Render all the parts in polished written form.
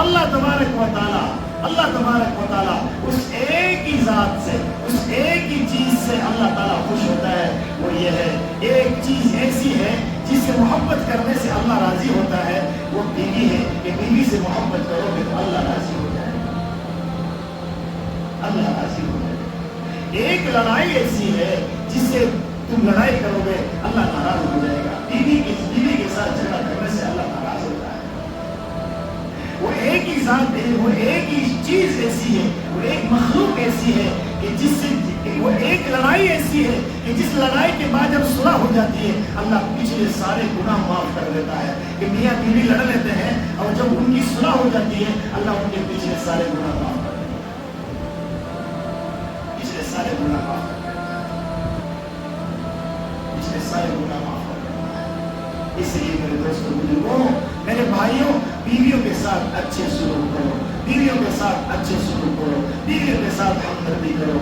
اللہ تبارک و تعالیٰ اس ایک ہی ذات سے، اس ایک ہی چیز سے اللہ تعالیٰ خوش ہوتا ہے، وہ یہ ہے ایک چیز ایسی ہے جس سے محبت کرنے سے اللہ راضی ہوتا ہے، وہ بیوی ہے کہ بیوی سے محبت کرو گے تو اللہ راضی ہو جائے گا، اللہ راضی ہو جائے گا۔ ایک لڑائی ایسی ہے جس سے تم لڑائی کرو گے اللہ ناراض ہو جائے گا، بیوی کے ساتھ جھگڑا کرنے سے اللہ ناراض ہوتا ہے۔ وہ ایک ہی ذات ہے، وہ ایک ہی چیز ایسی ہے، وہ ایک مخلوق ایسی ہے کہ جس سے وہ ایک لڑائی ایسی ہے کہ جس لڑائی کے بعد جب صلح ہو جاتی ہے اللہ پچھلے سارے گناہ معاف کر دیتا ہے، کہ میاں بیوی لڑ لیتے ہیں اور جب ان کی صلح ہو جاتی ہے اللہ ان کے پچھلے سارے گناہ معاف کر دیتا ہے، پچھلے سارے گناہ معاف کر دیتا ہے، پچھلے سارے گناہ معاف کر دیتا ہے۔ اس لیے میرے دوستوں بزرگوں، میرے بھائیوں، بیویوں کے ساتھ اچھے سلوک کرو، بیویوں کے ساتھ اچھے سلوک کرو، بیویوں کے ساتھ ہمدردی کرو،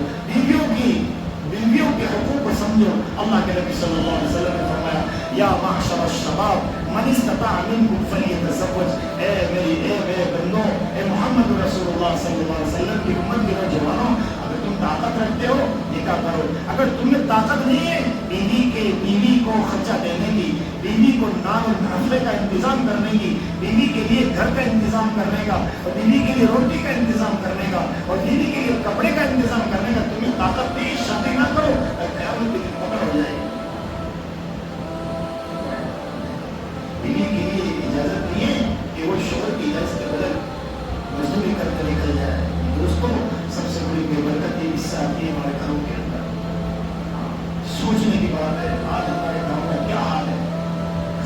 بیویوں کے حقوق کو سمجھو۔ اللہ کے نبی صلی اللہ علیہ وسلم نے فرمایا یا معشر الشباب من استطاع منکم فلیتزوج، اے میرے بندوں، اے محمد رسول اللہ صلی اللہ علیہ وسلم کی امت کے نوجوانوں، اگر تم طاقت رکھتے ہو نکاح کرو، اگر تمہیں طاقت نہیں ہے بیوی کو خرچہ دینے کی، بیوی کو نان اور نفلے کا انتظام کرنے کی، بیوی کے لیے گھر کا انتظام کرنے کا، اور بیوی کے لیے روٹی کا انتظام کرنے کا، اور بیوی کے لیے کپڑے کا انتظام کرنے کا تمہیں طاقت نہیں، شادی نہ کرو، قیامت کے دن پکڑ ہو جائے گی۔ بیوی کے لیے اجازت نہیں ہے کہ وہ شوہر کی اجازت کے بغیر مزدوری کر کے نکل جائے۔ دوستوں، سب سے بڑی بے برکتی اس سے آتی ہے ہمارے گھروں کے اندر۔ سوچنے کی بات ہے آج ہمارے گاؤں میں کیا حال ہے،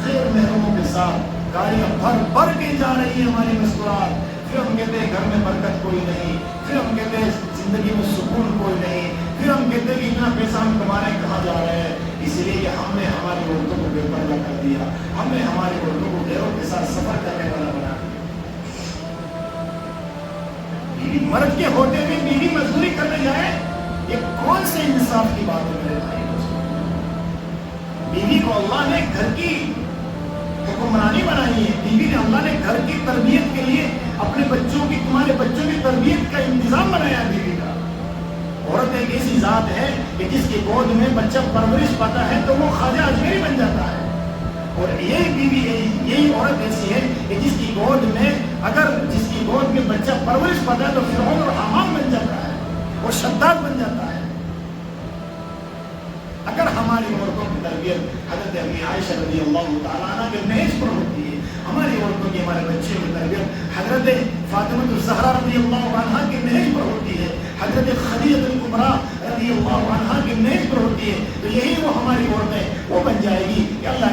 غیر محرموں کے ساتھ گاڑیاں بھر کے جا رہی ہے ہماری مسکراہٹ، پھر ہم کہتے ہیں گھر میں برکت کوئی نہیں، پھر ہم کہتے ہیں زندگی میں سکون کوئی نہیں، پھر ہم کہتے ہیں کہ اتنا پیسہ ہم کمانے کہاں جا رہے ہیں، اس لیے کہ ہم نے ہماری عورتوں کو بے پردہ کر دیا، ہم نے ہماری عورتوں کو غیروں کے ساتھ سفر کرنے والا بنا دیا۔ بیوی مرد کے ہوتے ہوئے بیوی مزدوری کرنے جائے، یہ کون سے انصاف کی بات ہے میرے بھائی دوستوں؟ بیوی کو اللہ نے گھر کی حکمرانی بنائی ہے، بیوی نے اللہ نے گھر کی تربیت کے لیے اپنے بچوں کی، تمہارے بچوں کی تربیت کا انتظام بنایا بیوی کا۔ عورت ایک ایسی ذات ہے کہ جس کی گود میں بچہ پرورش پاتا ہے تو وہ خواجہ اجمیری بن جاتا ہے، اور یہی بیوی یہی عورت ایسی ہے کہ جس کی گود میں بچہ پرورش پاتا ہے تو فرعون اور حامان بن جاتا ہے، وہ شداد بن جاتا ہے۔ اگر ہماری عورتوں کی تربیت حضرت امی عائشہ رضی اللہ تعالیٰ عنہ کے نہج پر ہوتی ہے، ہماری عورتوں کی، ہمارے بچوں کی تربیت حضرت فاطمہ الزہرا رضی اللہ عنہا کے نہج پر ہوتی ہے، حضرت خدیجہ الکبریٰ رضی اللہ عنہا کے نہج پر ہوتی ہے، تو یہی وہ ہماری عورتیں وہ بن جائے گی کہ اللہ